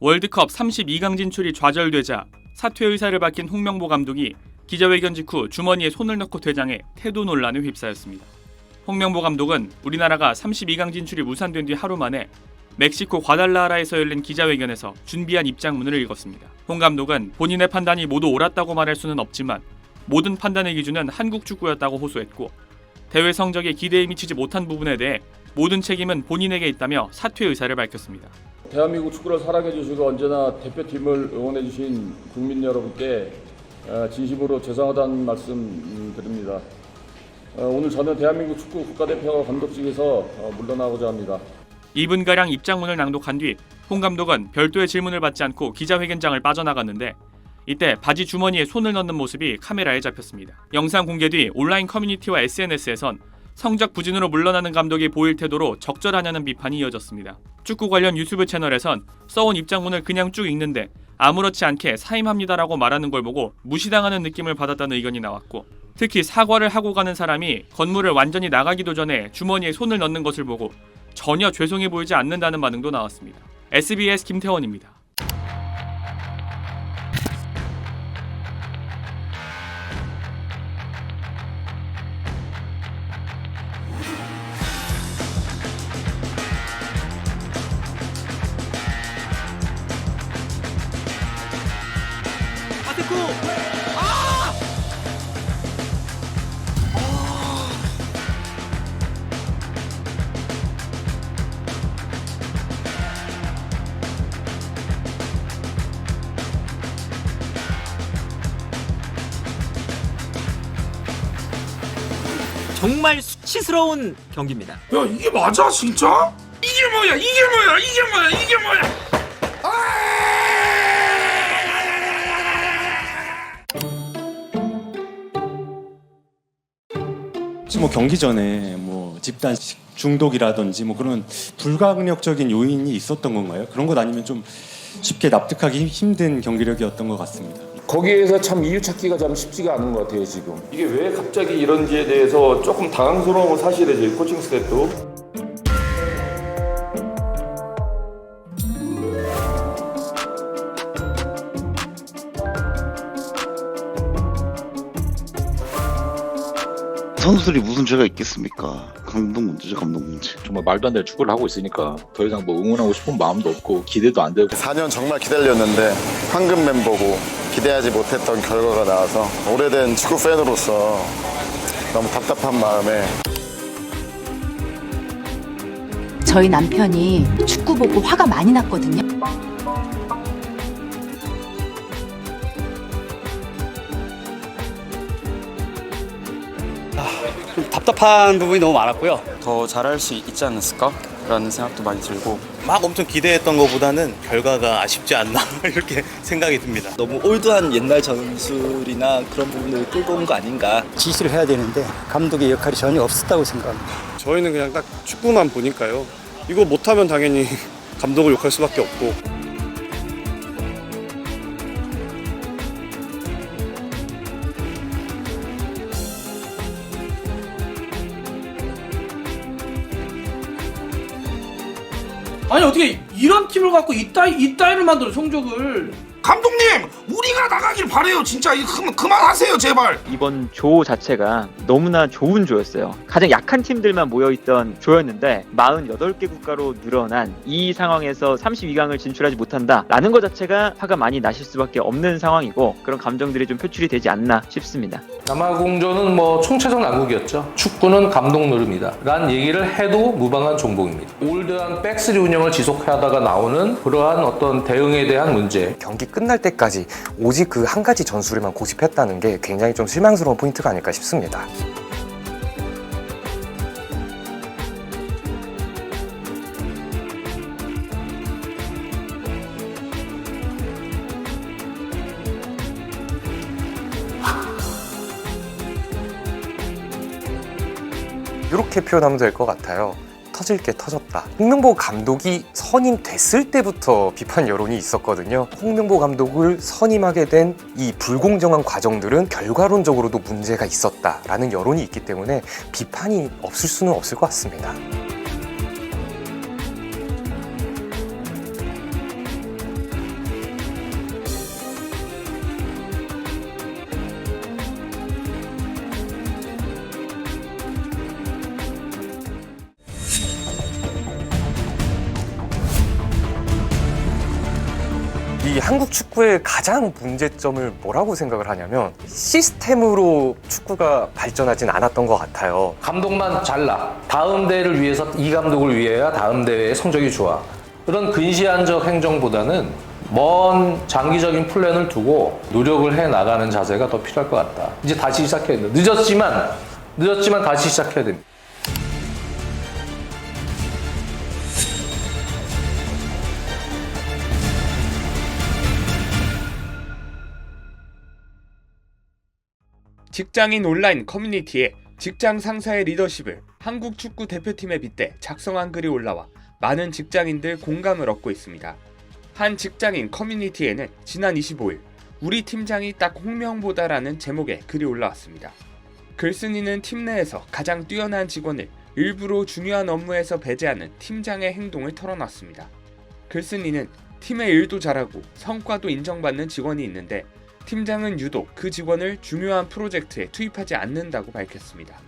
월드컵 32강 진출이 좌절되자 사퇴 의사를 밝힌 홍명보 감독이 기자회견 직후 주머니에 손을 넣고 퇴장해 태도 논란에 휩싸였습니다. 홍명보 감독은 우리나라가 32강 진출이 무산된 뒤 하루 만에 멕시코 과달라하라에서 열린 기자회견에서 준비한 입장문을 읽었습니다. 홍 감독은 본인의 판단이 모두 옳았다고 말할 수는 없지만 모든 판단의 기준은 한국 축구였다고 호소했고, 대회 성적에 기대에 미치지 못한 부분에 대해 모든 책임은 본인에게 있다며 사퇴 의사를 밝혔습니다. 대한민국 축구를 사랑해 주시고 언제나 대표팀을 응원해 주신 국민 여러분께 진심으로 죄송하다는 말씀 드립니다. 오늘 저는 대한민국 축구 국가대표 감독직에서 물러나고자 합니다. 2분가량 입장문을 낭독한 뒤 홍 감독은 별도의 질문을 받지 않고 기자회견장을 빠져나갔는데, 이때 바지 주머니에 손을 넣는 모습이 카메라에 잡혔습니다. 영상 공개 뒤 온라인 커뮤니티와 SNS에선 성적 부진으로 물러나는 감독이 보일 태도로 적절하냐는 비판이 이어졌습니다. 축구 관련 유튜브 채널에선 써온 입장문을 그냥 쭉 읽는데 아무렇지 않게 사임합니다라고 말하는 걸 보고 무시당하는 느낌을 받았다는 의견이 나왔고, 특히 사과를 하고 가는 사람이 건물을 완전히 나가기도 전에 주머니에 손을 넣는 것을 보고 전혀 죄송해 보이지 않는다는 반응도 나왔습니다. SBS 김태원입니다. 정말 수치스러운 경기입니다. 야, 이게 맞아 진짜? 이게 뭐야? 뭐 경기 전에 뭐 집단 중독이라든지 뭐 그런 불가항력적인 요인이 있었던 건가요? 그런 것 아니면 좀 쉽게 납득하기 힘든 경기력이었던 것 같습니다. 거기에서 참 이유 찾기가 참 쉽지가 않은 것 같아요 지금. 이게 왜 갑자기 이런지에 대해서 조금 당황스러운 건 사실이지, 코칭 스태프도. 선수들이 무슨 죄가 있겠습니까? 감독 문제죠, 감독 문제. 정말 말도 안 되는 축구를 하고 있으니까 더 이상 뭐 응원하고 싶은 마음도 없고 기대도 안 되고. 4년 정말 기다렸는데 황금 멤버고 기대하지 못했던 결과가 나와서 오래된 축구 팬으로서 너무 답답한 마음에. 저희 남편이 축구 보고 화가 많이 났거든요. 좀 답답한 부분이 너무 많았고요. 더 잘할 수 있지 않았을까? 라는 생각도 많이 들고, 막 엄청 기대했던 것보다는 결과가 아쉽지 않나 이렇게 생각이 듭니다. 너무 올드한 옛날 전술이나 그런 부분을 끌고 온 거 아닌가. 지시를 해야 되는데 감독의 역할이 전혀 없었다고 생각합니다. 저희는 그냥 딱 축구만 보니까요, 이거 못하면 당연히 감독을 욕할 수밖에 없고. 아니 어떻게 이런 팀을 갖고 이따위를 만들어 성적을. 감독님, 우리가 나가길 바래요. 진짜 그만하세요 제발. 이번 조 자체가 너무나 좋은 조였어요. 가장 약한 팀들만 모여있던 조였는데 48개 국가로 늘어난 이 상황에서 32강을 진출하지 못한다라는 것 자체가 화가 많이 나실 수밖에 없는 상황이고, 그런 감정들이 좀 표출이 되지 않나 싶습니다. 남아공조는 뭐 총체적 난국이었죠. 축구는 감독 노름이다 라는 얘기를 해도 무방한 종목입니다. 올드한 백스리 운영을 지속하다가 나오는 그러한 어떤 대응에 대한 문제. 경기 끝날 때까지 오직 그 한 가지 전술에만 고집했다는 게 굉장히 좀 실망스러운 포인트가 아닐까 싶습니다. 이렇게 표현하면 될 것 같아요. 터질 게 터졌다. 홍명보 감독이 선임됐을 때부터 비판 여론이 있었거든요. 홍명보 감독을 선임하게 된 이 불공정한 과정들은 결과론적으로도 문제가 있었다라는 여론이 있기 때문에 비판이 없을 수는 없을 것 같습니다. 이 한국 축구의 가장 문제점을 뭐라고 생각을 하냐면 시스템으로 축구가 발전하진 않았던 것 같아요. 감독만 잘나. 다음 대회를 위해서 이 감독을 위해야 다음 대회의 성적이 좋아. 그런 근시안적 행정보다는 먼 장기적인 플랜을 두고 노력을 해 나가는 자세가 더 필요할 것 같다. 이제 다시 시작해야 된다. 늦었지만 다시 시작해야 됩니다. 직장인 온라인 커뮤니티에 직장 상사의 리더십을 한국 축구 대표팀에 빗대 작성한 글이 올라와 많은 직장인들 공감을 얻고 있습니다. 한 직장인 커뮤니티에는 지난 25일 우리 팀장이 딱 홍명보다라는 제목의 글이 올라왔습니다. 글쓴이는 팀 내에서 가장 뛰어난 직원을 일부러 중요한 업무에서 배제하는 팀장의 행동을 털어놨습니다. 글쓴이는 팀의 일도 잘하고 성과도 인정받는 직원이 있는데 팀장은 유독 그 직원을 중요한 프로젝트에 투입하지 않는다고 밝혔습니다.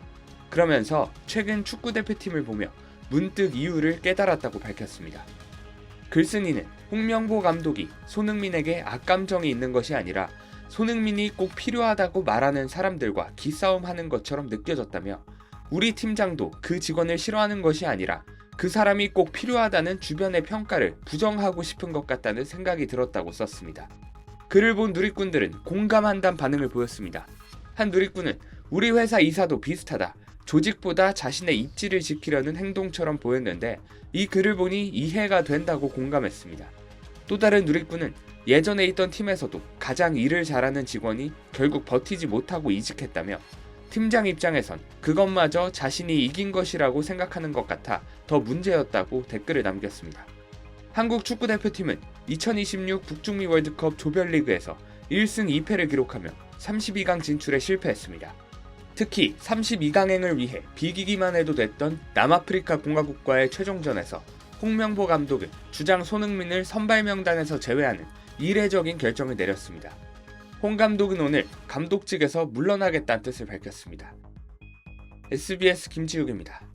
그러면서 최근 축구대표팀을 보며 문득 이유를 깨달았다고 밝혔습니다. 글쓴이는 홍명보 감독이 손흥민에게 악감정이 있는 것이 아니라 손흥민이 꼭 필요하다고 말하는 사람들과 기싸움하는 것처럼 느껴졌다며 우리 팀장도 그 직원을 싫어하는 것이 아니라 그 사람이 꼭 필요하다는 주변의 평가를 부정하고 싶은 것 같다는 생각이 들었다고 썼습니다. 글을 본 누리꾼들은 공감한다는 반응을 보였습니다. 한 누리꾼은 우리 회사 이사도 비슷하다. 조직보다 자신의 입지를 지키려는 행동처럼 보였는데 이 글을 보니 이해가 된다고 공감했습니다. 또 다른 누리꾼은 예전에 있던 팀에서도 가장 일을 잘하는 직원이 결국 버티지 못하고 이직했다며 팀장 입장에선 그것마저 자신이 이긴 것이라고 생각하는 것 같아 더 문제였다고 댓글을 남겼습니다. 한국 축구대표팀은 2026 북중미 월드컵 조별리그에서 1승 2패를 기록하며 32강 진출에 실패했습니다. 특히 32강행을 위해 비기기만 해도 됐던 남아프리카 공화국과의 최종전에서 홍명보 감독은 주장 손흥민을 선발 명단에서 제외하는 이례적인 결정을 내렸습니다. 홍 감독은 오늘 감독직에서 물러나겠다는 뜻을 밝혔습니다. SBS 김지욱입니다.